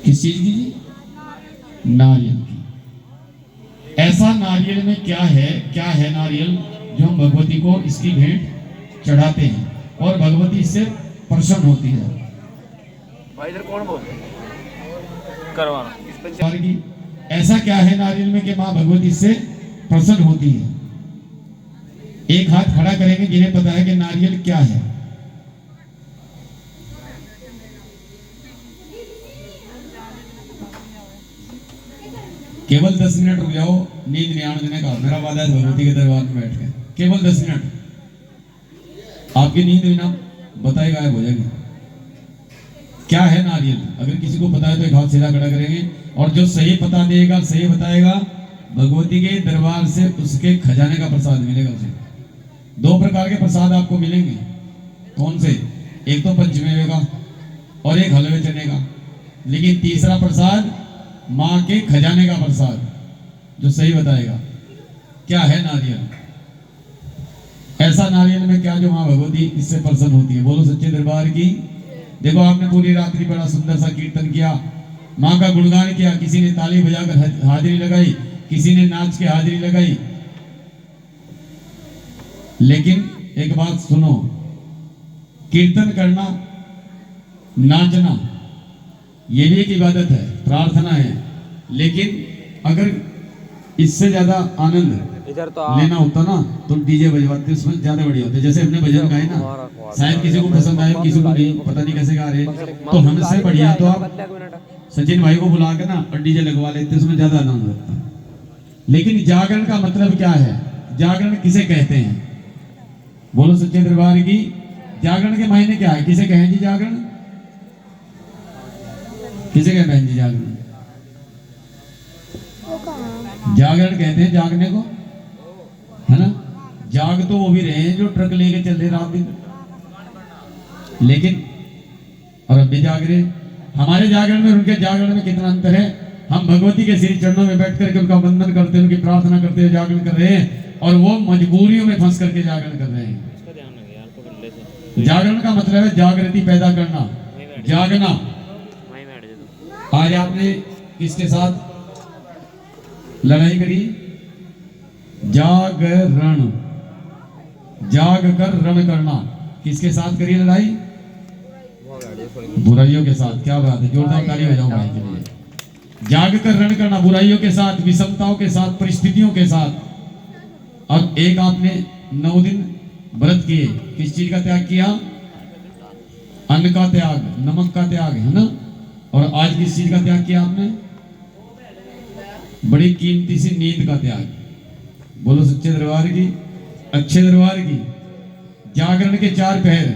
किस चीज की जी? नारियल की। ऐसा नारियल में क्या है नारियल जो हम भगवती को इसकी भेंट चढ़ाते हैं और भगवती इससे प्रसन्न होती है। भाई इधर कौन बोल रहे हैं? करवाना इस पर की ऐसा क्या है नारियल में कि मां भगवती इससे प्रसन्न होती है? एक हाथ खड़ा करेंगे जिन्हें पता है कि नारियल क्या है। केवल 10 मिनट रुक जाओ, नींद नहीं आने देने का मेरा वादा है भगवती के दरबार में बैठ के। केवल 10 मिनट आपकी नींद बिना बताए गायब हो जाएगी। क्या है नारियल? अगर किसी को पता है तो एक हाथ सीधा खड़ा करेंगे, और जो सही पता देगा, सही बताएगा, भगवती के दरबार से उसके खजाने का प्रसाद मिलेगा उसे। 2 प्रकार के प्रसाद आपको मिलेंगे। कौन से? एक तो पंचमेवे का और एक हलवे चने का, लेकिन तीसरा प्रसाद मां के खजाने का प्रसाद, जो सही बताएगा। क्या है नारियल? ऐसा नारियल में क्या जो मां भगवती इससे प्रसन्न होती है? बोलो सच्चे दरबार की। देखो आपने पूरी रात्रि बड़ा सुंदर सा कीर्तन किया, मां का गुणगान किया, किसी ने ताली बजाकर हाजिरी लगाई, किसी ने नाच के हाजिरी लगाई, लेकिन एक बात सुनो, कीर्तन करना, नाचना ये भी एक इबादत है, प्रार्थना है, लेकिन अगर इससे ज्यादा आनंद इधर तो लेना होता ना तो डीजे बजवाते, उसमें ज्यादा बढ़िया होते। जैसे हमने भजन गाए ना, शायद किसी को पसंद आए, किसी को नहीं, पता नहीं कैसे गा रहे, तो हमसे बढ़िया तो आप सचिन भाई को बुला के ना और डीजे लगवा लेते, उसमें ज्यादा आनंद लगता। लेकिन जागरण का मतलब क्या है? जागरण किसे कहते हैं? बोलो सच्चे दरबार की। जागरण के मायने क्या है? किसे कहें जी जागरण? किसे कहें बहन जी जागरण? जागरण कहते हैं जागने को, है ना। जाग तो वो भी रहे हैं जो ट्रक लेके चल रहे रात दिन, लेकिन और अब भी जाग रहे। हमारे जागरण में उनके जागरण में कितना अंतर है। हम भगवती के श्री चरणों में बैठ करके उनका वंदन करते हैं, उनकी प्रार्थना करते हुए जागरण कर रहे हैं, और वो मजबूरियों में फंस करके जागरण कर रहे हैं। जागरण का मतलब है जागृति पैदा करना, जागना। आज आपने किसके साथ लड़ाई करी? जागरण, जाग कर रण करना। किसके साथ करी लड़ाई? बुराइयों के साथ। क्या बात है, जोरदार ताली हो जाओ भाई के लिए। जाग कर रण करना, बुराइयों के साथ, विषमताओं के साथ, परिस्थितियों के साथ। अब एक आपने 9 दिन व्रत किए, किस चीज का त्याग किया? अन्न का त्याग, नमक का त्याग, है ना। और आज किस चीज का त्याग किया आपने? बड़ी कीमती सी नींद का त्याग। बोलो सच्चे दरबार की, अच्छे दरबार की। जागरण के 4 पहर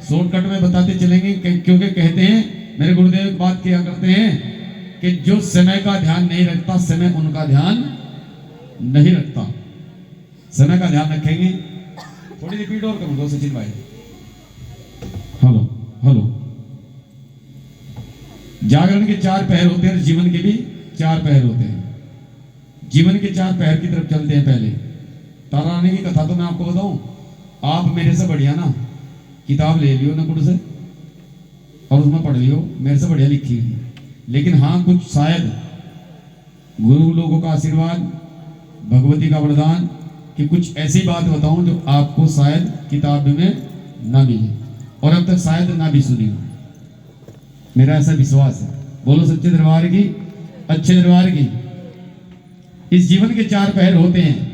शॉर्टकट में बताते चलेंगे, क्योंकि कहते हैं, मेरे गुरुदेव एक बात किया करते हैं कि जो समय का ध्यान नहीं रखता, समय उनका ध्यान नहीं रखता। समय का ध्यान रखेंगे। थोड़ी रिपीट और करूँ दो सचिन भाई। Hello hello. जागरण के 4 पहर होते हैं, जीवन के भी 4 पहर होते हैं। जीवन के 4 पहर की तरफ चलते हैं। पहले तारा रानी की कथा तो मैं आपको बताऊं, आप मेरे से बढ़िया ना किताब ले लियो नकुड़ से और उसमें पढ़ लियो, मेरे से बढ़िया लिखी हुई। लेकिन हाँ, कुछ शायद गुरु लोगों का आशीर्वाद, भगवती का वरदान कि कुछ ऐसी बात बताऊं जो आपको शायद किताब में ना मिले और अब तक शायद ना भी सुनी हो। मेरा ऐसा विश्वास है। बोलो सच्चे दरबार की, अच्छे दरबार की। इस जीवन के 4 पहर होते हैं।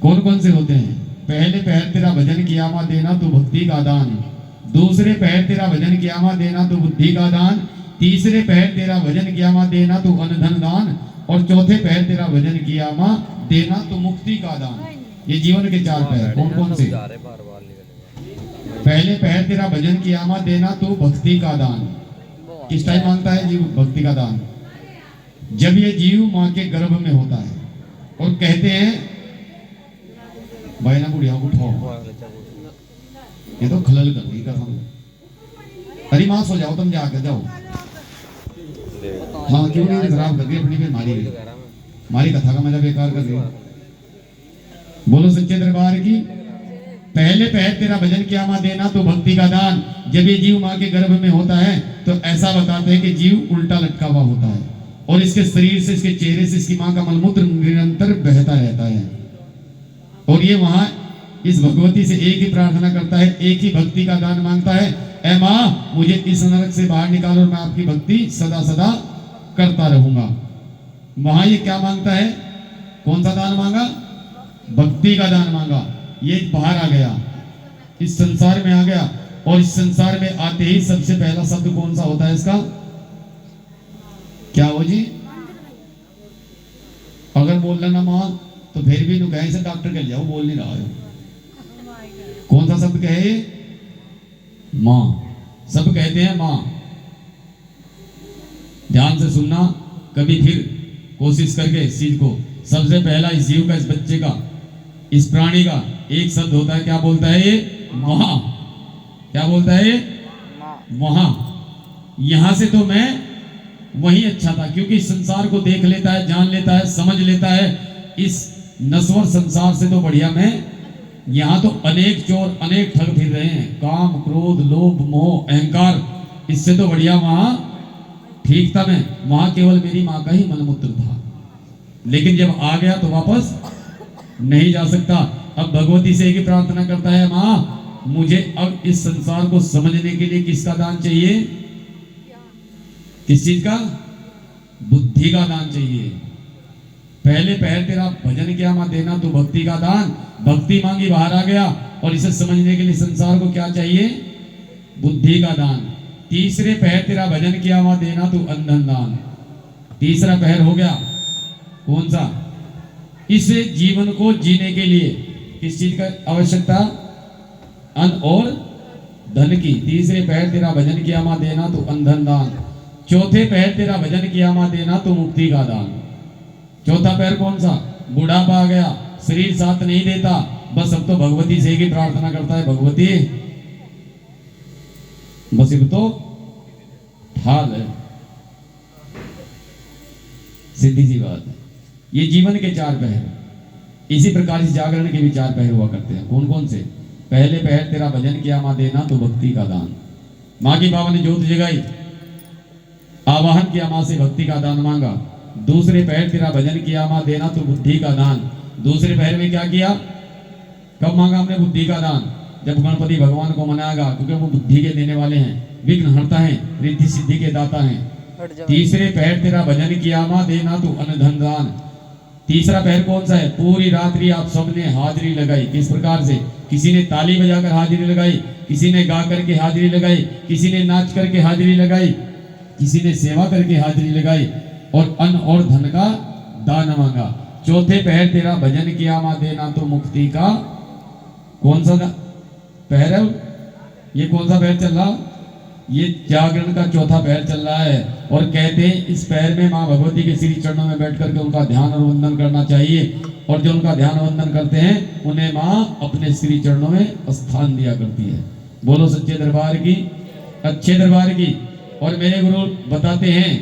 कौन कौन से होते हैं? पहले पहर तेरा भजन किया मां देना तो भक्ति का दान, दूसरे पहर तेरा भजन किया मां देना तो बुद्धि का दान, तीसरे पहर तेरा भजन किया मां देना तो अन्न धन दान, और चौथे पहर तेरा भजन किया मां देना तो मुक्ति का दान। ये जीवन के 4 पहर कौन कौन से? पहले पहर तेरा भजन किया मां देना तो भक्ति का दान। किस टाइम मांगता है जीव भक्ति का दान? जब ये जीव मां के गर्भ में होता है और कहते हैं भाई ना बुढ़िया उठाओ, ये तो खलल कर दी कसम। अरे मां सो जाओ, तुम जाकर जाओ। मां क्यों नहीं खराब कर दी अपनी बीमारी, हमारी कथा का मजा बेकार कर दिया। बोलो सच्चे दरबार की। पहले पहर तेरा भजन किया माँ देना तो भक्ति का दान। जब ये जीव माँ के गर्भ में होता है तो ऐसा बताते हैं कि जीव उल्टा लटका हुआ होता है और इसके शरीर से, इसके चेहरे से इसकी माँ का मलमूत्र निरंतर बहता रहता है। और ये वहां इस भगवती से एक ही प्रार्थना करता है, एक ही भक्ति का दान मांगता है, ऐ माँ मुझे इस नरक से बाहर निकालो और मैं आपकी भक्ति सदा सदा करता रहूंगा। वहां ये क्या मांगता है? कौन सा दान मांगा? भक्ति का दान मांगा। ये बाहर आ गया, इस संसार में आ गया, और इस संसार में आते ही सबसे पहला शब्द कौन सा होता है इसका? क्या हो जी? अगर बोल लेना मां तो फिर भी कहीं से डॉक्टर के जाओ, बोल नहीं रहा है। कौन सा शब्द कहे? मां। सब कहते हैं मां। ध्यान से सुनना, कभी फिर कोशिश करके इस चीज को। सबसे पहला इस जीव का, इस बच्चे का, इस प्राणी का एक शब्द होता है, क्या बोलता है ये? महा। क्या बोलता है ये? वहां। यहां से तो मैं वही अच्छा था, क्योंकि इस संसार को देख लेता है, जान लेता है, समझ लेता है। इस नश्वर संसार से तो बढ़िया मैं यहां तो अनेक चोर, अनेक ठग फिर रहे हैं, काम, क्रोध, लोभ, मोह, अहंकार, इससे तो बढ़िया वहां ठीक था मैं। वहां केवल मेरी मां का ही मनमूत्र था, लेकिन जब आ गया तो वापस नहीं जा सकता। अब भगवती से एक ही प्रार्थना करता है, मां मुझे अब इस संसार को समझने के लिए किसका दान चाहिए? किस चीज का? बुद्धि का दान चाहिए। पहले पहर तेरा भजन किया मां देना तो भक्ति का दान। भक्ति मांगी, बाहर आ गया, और इसे समझने के लिए संसार को क्या चाहिए? बुद्धि का दान। तीसरे पहर तेरा भजन किया मां देना तो अंधन दान। तीसरा पहर हो गया कौन सा? इस जीवन को जीने के लिए किस चीज का आवश्यकता? अन्न और धन की। तीसरे पहर तेरा भजन किया मां देना तो अंधन दान। चौथे पहर तेरा भजन किया मां देना तो मुक्ति का दान। चौथा पैर कौन सा? बुढ़ापा आ गया, शरीर साथ नहीं देता, बस अब तो भगवती से ही प्रार्थना करता है, भगवती बस अब तो ठाल है। सीधी सी बात है। ये जीवन के चार पहर। इसी प्रकार इस जागरण के भी चार पहर हुआ करते हैं। कौन कौन से? पहले पहर तेरा भजन किया मां देना तो भक्ति का दान। मां की बाबा ने ज्योत जगाई, आवाहन किया, मां से भक्ति का दान मांगा। दूसरे पहर तेरा भजन किया मां देना तो बुद्धि का दान। दूसरे पहर में क्या किया? कब मांगा हमने बुद्धि का दान? जब गणपति भगवान को मनाएगा, क्योंकि वो बुद्धि के देने वाले हैं, विघ्न हरता है, रिद्धि सिद्धि के दाता हैं। तीसरे पहर तेरा भजन किया मां देना तो अन्न धन दान। तीसरा पहर कौन सा है? पूरी रात्रि आप सबने हाजिरी लगाई। किस प्रकार से? किसी ने ताली बजाकर हाजिरी लगाई, किसी ने गा करके हाजिरी लगाई, किसी ने नाच करके हाजिरी लगाई, किसी ने सेवा करके हाजिरी लगाई, और अन्न और धन का दान मांगा। चौथे पहर तेरा भजन किया मां देना तो मुक्ति का कौन सा पहर है? ये कौन सा पहर चल रहा? ये जागरण का चौथा पहर चल रहा है। और कहते हैं इस पहर में मां भगवती के श्री चरणों में बैठ करके उनका ध्यान और वंदन करना चाहिए, और जो उनका ध्यान वंदन करते हैं उन्हें मां अपने श्री चरणों में स्थान दिया करती है। बोलो सच्चे दरबार की, अच्छे दरबार की। और मेरे गुरु बताते हैं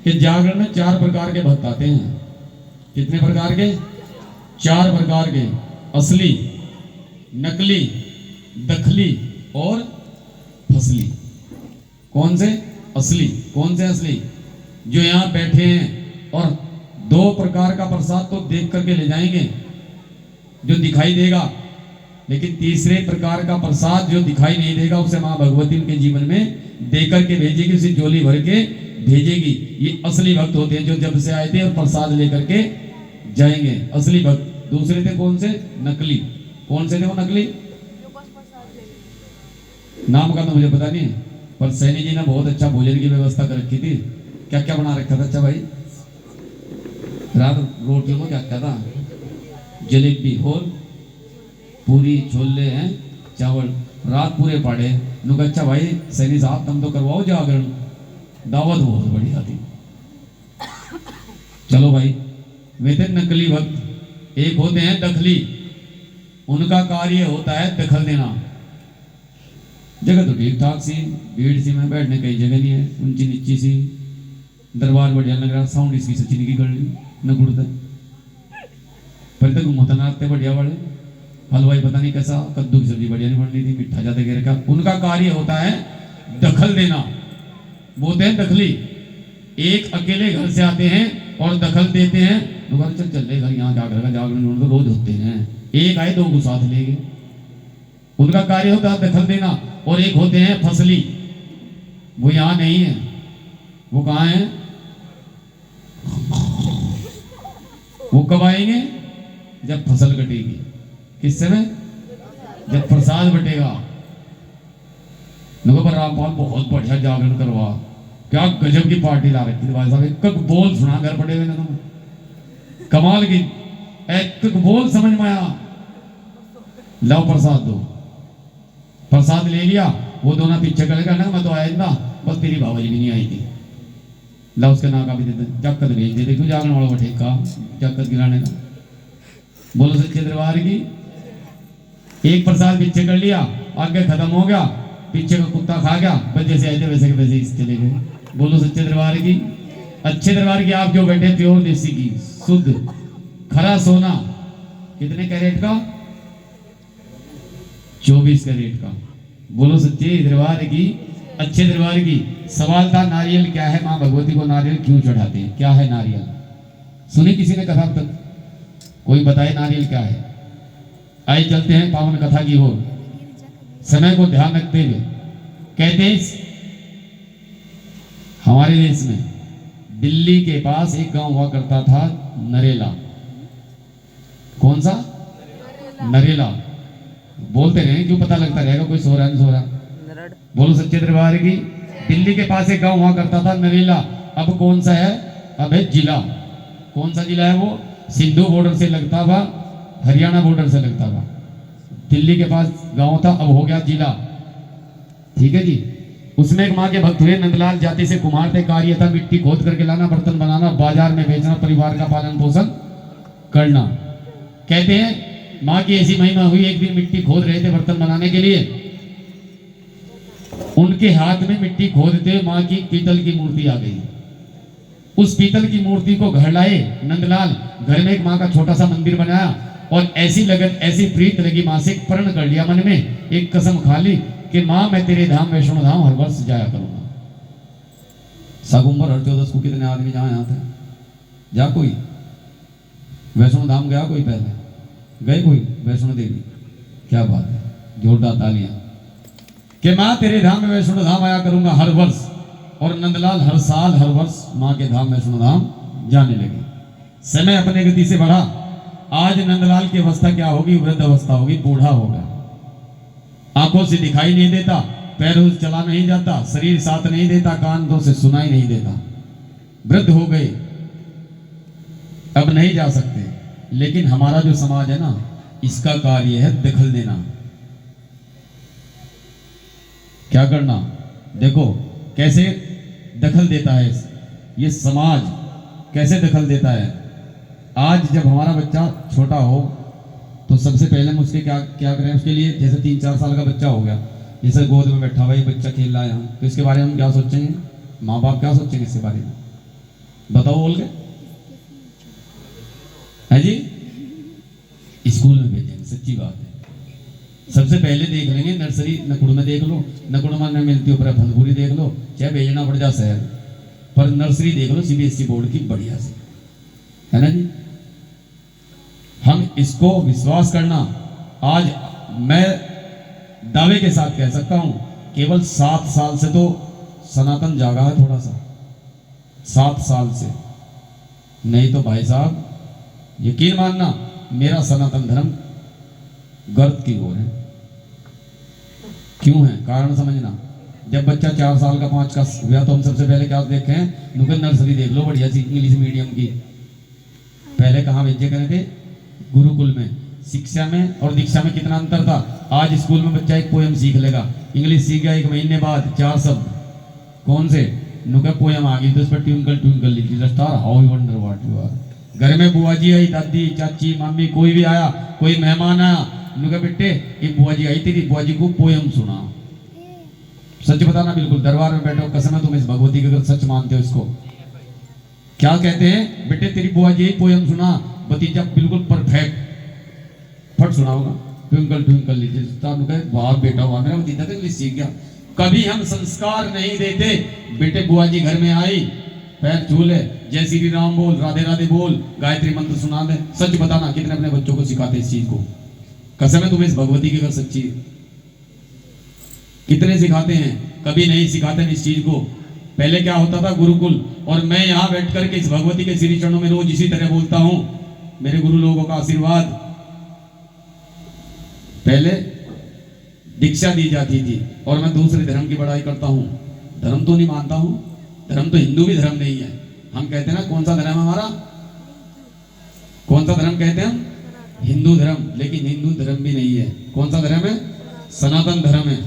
कि जागरण में चार प्रकार के भक्त आते हैं। कितने प्रकार के? चार प्रकार के। असली, नकली, दखली और फसली। कौन से? असली। कौन से असली? जो यहां बैठे हैं और दो प्रकार का प्रसाद तो देख करके ले जाएंगे जो दिखाई देगा, लेकिन तीसरे प्रकार का प्रसाद जो दिखाई नहीं देगा उसे मां भगवती उनके जीवन में देकर के भेजेगी, उसे झोली भर के भेजेगी। ये असली भक्त होते हैं जो जब से आए थे और प्रसाद लेकर के जाएंगे, असली भक्त। दूसरे थे कौन से? नकली। कौन से थे वो नकली? नाम का तो मुझे पता नहीं, पर सैनी जी ने बहुत अच्छा भोजन की व्यवस्था कर रखी थी। क्या क्या बना रखा था? अच्छा भाई, रात रोटियों में क्या क्या था? जलेबी और पूरी, छोले हैं, चावल, रात पूरे पाड़े। नुका अच्छा भाई सैनी साहब तुम तो करवाओ जागरण, दावत बहुत बढ़िया थी। चलो भाई। वे थे नकली भक्त। एक होते हैं दखली, उनका कार्य होता है दखल देना। जगह तो ठीक ठाक सी, भीड़ सी में बैठने कई जगह नहीं है, ऊंची नीची सी, दरबार बढ़िया लग रहा, साउंड इसकी सचिन की कर ली न गुड़ता पर तक घूमता नाचते बढ़िया वाले, हलवाई पता नहीं कैसा, कद्दू की सब्जी बढ़िया नहीं बन रही थी, मिठा ज्यादा गिर का। उनका कार्य होता है दखल देना, बोलते हैं दखली। एक अकेले घर से आते हैं और दखल देते हैं, दोबारा चल चल घर यहाँ जागरण जागरण तो रोज होते हैं, एक आए दो को साथ ले गए। उनका कार्य होता है दखल देना। और एक होते हैं फसली, वो यहाँ नहीं है, वो कहाँ है? वो कब आएंगे? जब फसल कटेगी। किस समय? जब प्रसाद बटेगा। पर रामपाल बहुत बढ़िया जागरण करवा, क्या गजब की पार्टी ला रखी थी भाई साहब, एक बोल सुना घर पड़े हुए ना तुम, कमाल की एक बोल समझ में आया। लाओ प्रसाद दो, प्रसाद ले लिया, वो दोनों पीछे करेगा ना, मैं तो आया था, बस तेरी बाबाजी भी नहीं आई थी, लाओ उसके नाका भी देते, जक्कत भेज देते, क्यों जागरण वालों को ठेका जक्कत गिराने का। बोलो सच्चे दरबार की। एक प्रसाद पीछे कर लिया, आगे खत्म हो गया, पीछे का कुत्ता खा गया, बस जैसे आए थे वैसे के वैसे चले गए। बोलो सच्चे दरबार की। अच्छे दरबार की आप जो बैठे, प्योर देसी की, शुद्ध खरा सोना, कितने कैरेट का? 24 कैरेट का। बोलो सच्चे दरबार की, अच्छे दरबार की। सवाल था नारियल क्या है, मां भगवती को नारियल क्यों चढ़ाते हैं? क्या है नारियल? सुनी किसी ने कथा तक? कोई बताए नारियल क्या है? आइए चलते हैं पावन कथा की ओर, समय को ध्यान रखते हुए। कहते हैं हमारे देश में दिल्ली के पास एक गांव हुआ करता था, नरेला। कौन सा? नरेला। बोलते रहे, क्यों पता लगता रहेगा कोई सो रहा है, सो रहा। बोलो सच्चे दरबार की। दिल्ली के पास एक गांव हुआ करता था, नरेला। अब कौन सा है? अब है जिला। कौन सा जिला है वो? सिंधु बॉर्डर से लगता था, हरियाणा बॉर्डर से लगता था। दिल्ली के पास गांव था, अब हो गया जिला। ठीक है जी। उसमें एक माँ के भक्त हुए, नंदलाल जाति से कुम्हार थे। कार्य था मिट्टी खोद करके लाना, बर्तन बनाना, बाजार में बेचना, परिवार का पालन पोषण करना। कहते हैं माँ की ऐसी महिमा हुई, एक दिन मिट्टी खोद रहे थे बर्तन बनाने के लिए, उनके हाथ में मिट्टी खोदते माँ की पीतल की मूर्ति आ गई। उस पीतल की मूर्ति को घर लाए नंदलाल, घर में एक माँ का छोटा सा मंदिर बनाया, और ऐसी लगन ऐसी प्रीत लगी माँ से, प्रण कर लिया मन में, एक कसम खा ली कि माँ मैं तेरे धाम वैष्णो धाम हर वर्ष जाया करूंगा। सागुम्बर हर 14 को कितने आदमी जहाँ आते हैं? जा कोई वैष्णो धाम गया? कोई पहले गए? कोई वैष्णो देवी? क्या बात है, जोरदार तालियां। कि माँ तेरे धाम में वैष्णो धाम आया करूंगा हर वर्ष। और नंदलाल हर साल हर वर्ष माँ के धाम वैष्णो धाम जाने लगे। समय अपने गति से बढ़ा। आज नंदलाल की अवस्था क्या होगी? वृद्ध अवस्था होगी, बूढ़ा होगा, आंखों से दिखाई नहीं देता, पैरों से चला नहीं जाता, शरीर साथ नहीं देता, कानों से सुनाई नहीं देता, वृद्ध हो गए, अब नहीं जा सकते। लेकिन हमारा जो समाज है ना, इसका कार्य है दखल देना। क्या करना? देखो कैसे दखल देता है ये समाज, कैसे दखल देता है। आज जब हमारा बच्चा छोटा हो तो सबसे पहले हम उसके क्या क्या करें उसके लिए? जैसे 3-4 साल का बच्चा हो गया, जैसे गोद में बैठा हुआ ये बच्चा खेल रहा है यहाँ, तो इसके बारे में हम क्या सोचेंगे? माँ बाप क्या सोचेंगे इसके बारे में? बताओ बोल के। है जी? स्कूल में भेजेंगे, सच्ची बात है। सबसे पहले देख लेंगे नर्सरी, नकुड़ में देख लो, नकुड़ में मिलती ऊपर फंदपुरी देख लो, चाहे भेजना पड़ जा शहर, पर नर्सरी देख लो सीबीएसई बोर्ड की बढ़िया से, है ना जी। हम इसको विश्वास करना। आज मैं दावे के साथ कह सकता हूं, केवल 7 साल से तो सनातन जागा है, थोड़ा सा 7 साल से, नहीं तो भाई साहब यकीन मानना मेरा सनातन धर्म गर्त की ओर है। क्यों है? कारण समझना। जब बच्चा 4 साल का 5 का हुआ तो हम सबसे पहले क्या देखते हैं? नुकन नर्सरी देख लो बढ़िया सी इंग्लिश मीडियम की। पहले कहाँ भेजे गए थे? गुरुकुल में। शिक्षा में और दीक्षा में कितना अंतर था। आज स्कूल में बच्चा एक पोयम सीख लेगा, इंग्लिश सीख गया, 1 महीने बाद 4 शब्द कौन से? नुका पोयम आ गई तो उस पर ट्विंकल ट्विंकल लिखी, star how you wonder what you are. घर में बुआ जी आई, दादी चाची मम्मी कोई भी आया, कोई मेहमान आया, नुका बेटे एक बुआ जी आई, तेरी बुआ जी को पोयम सुना। सच बताना, बिल्कुल दरबार में बैठो, कसम है तुम इस भगवती के अगर सच मानते हो इसको। क्या कहते हैं? बेटे तेरी बुआ जी पोयम सुना, भतीजा बिल्कुल परफेक्ट, फट सुना होगा। ट्विंकल ट्विंकल लीजिए तानु कहे वाह बेटा वाह मेरा भतीजा तो इंग्लिश सीख गया। कभी हम संस्कार नहीं देते। बेटे बुआ जी घर में आई, पैर छू ले, जय श्री राम बोल, राधे राधे बोल, गायत्री मंत्र सुना दे। सच बताना कितने अपने बच्चों को सिखाते इस चीज को? कसम है तुम्हें इस भगवती की अगर सच्ची है। कितने सिखाते हैं? कभी नहीं सिखाते इस चीज को। पहले क्या होता था गुरुकुल, और मैं यहाँ बैठ करके इस भगवती के श्री चरणों में रोज इसी तरह बोलता हूं, मेरे गुरु लोगों का आशीर्वाद। पहले दीक्षा दी जाती थी और मैं दूसरे धर्म की बड़ाई करता हूं। धर्म तो नहीं मानता हूं, धर्म तो हिंदू भी धर्म नहीं है। हम कहते हैं ना कौन सा धर्म है हमारा, कौन सा धर्म कहते हैं हम? हिंदू धर्म। लेकिन हिंदू धर्म भी नहीं है। कौन सा धर्म है? सनातन धर्म है।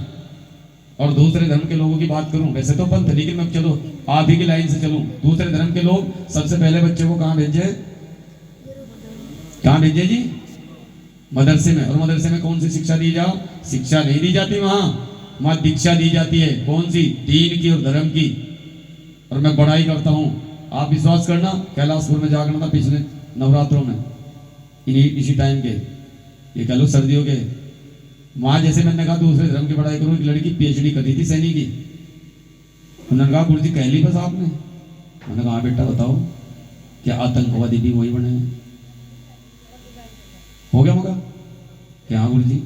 और दूसरे धर्म के लोगों की बात करूं, वैसे तो पंथ, लेकिन मैं चलो आप ही की लाइन से चलूं। दूसरे धर्म के लोग सबसे पहले बच्चे को कहां भेजे? कहां भेजे जी? मदरसे में। और मदरसे में कौन सी शिक्षा दी जाओ? शिक्षा नहीं दी जाती वहां दीक्षा दी जाती है। कौन सी? दीन की और धर्म की। और मैं बड़ाई करता हूं, आप विश्वास करना, कैलाशपुर में जागरण था पिछले नवरात्रों में, इसी टाइम के, ये कह लो सर्दियों के। वहां जैसे मैंने कहा दूसरे धर्म की बड़ाई करूं, एक लड़की पीएचडी कर रही थी सैनिक की। उन्होंने कहा गुरु जी कह ली बस आपने? मैंने कहा बेटा बताओ क्या आतंकवादी भी वही बने हैं? हो गया मौका क्या? हाँ गुरु जी,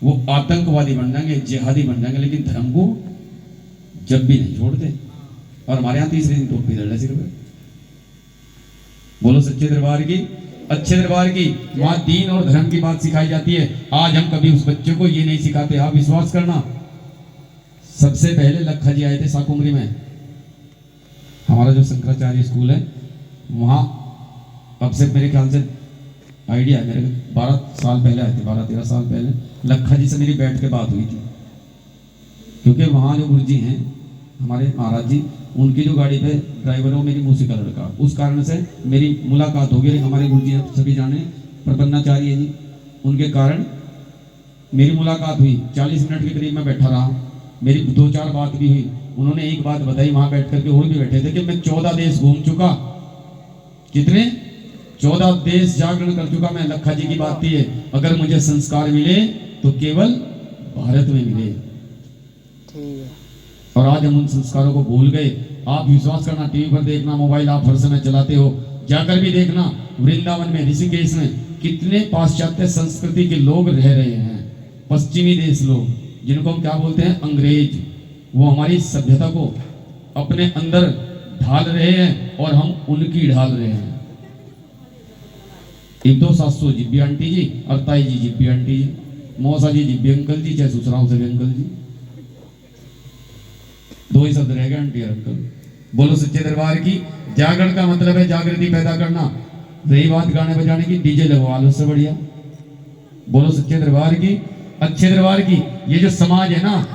वो आतंकवादी बन जाएंगे, जिहादी बन जाएंगे, लेकिन धर्म को जब भी नहीं छोड़ते। और हमारे यहाँ तीसरे दिन टोपी दल सिर पे। बोलो सच्चे दरबार की, अच्छे दरबार की। वहां दीन और धर्म की बात सिखाई जाती है। आज हम कभी उस बच्चे को ये नहीं सिखाते। आप विश्वास करना, सबसे पहले लखा जी आए थे साकुमरी में, हमारा जो शंकराचार्य स्कूल है वहां। अब से मेरे ख्याल से आइडिया है, मेरे 12 साल पहले आए थे, 12-13 साल पहले लखा जी से मेरी बैठ के बात हुई थी। क्योंकि वहाँ जो गुरु जी हैं हमारे महाराज जी, उनकी जो गाड़ी पे ड्राइवर हो मेरी मौसी का लड़का, उस कारण से मेरी मुलाकात हो गई। हमारे गुरु जी सभी जाने प्रबन्धाचार्य जी, उनके कारण मेरी मुलाकात हुई। 40 मिनट के करीब मैं बैठा रहा, मेरी 2-4 बात भी हुई। उन्होंने एक बात बताई वहां बैठ करके, और भी बैठे थे, कि मैं 14 देश घूम चुका। कितने? 14 देश जागरण कर चुका मैं। लखा जी की बात थी, अगर मुझे संस्कार मिले तो केवल भारत में मिले। और आज हम उन संस्कारों को भूल गए। आप विश्वास करना, टीवी पर देखना, मोबाइल आप हर समय चलाते हो, जाकर भी देखना, वृंदावन में, ऋषिकेश में कितने पाश्चात्य संस्कृति के लोग रह रहे हैं। पश्चिमी देश लोग, जिनको हम क्या बोलते हैं? अंग्रेज। वो हमारी सभ्यता को अपने अंदर ढाल रहे हैं और हम उनकी ढाल रहे हैं। 1-2-700 जिब्बी आंटी जी और ताई जी जिब्बी आंटी जी, मौसा जी जिब्बी अंकल जी, चाहे ससुराल से भी अंकल जी। 2 ही शब्द रह गए, आंटी और अंकल। बोलो सच्चे दरबार की। जागरण का मतलब है जागृति पैदा करना। रही बात गाने बजाने की, डीजे लगवा लो, उससे बढ़िया। बोलो सच्चे दरबार की, अच्छे दरबार की। ये जो समाज है ना,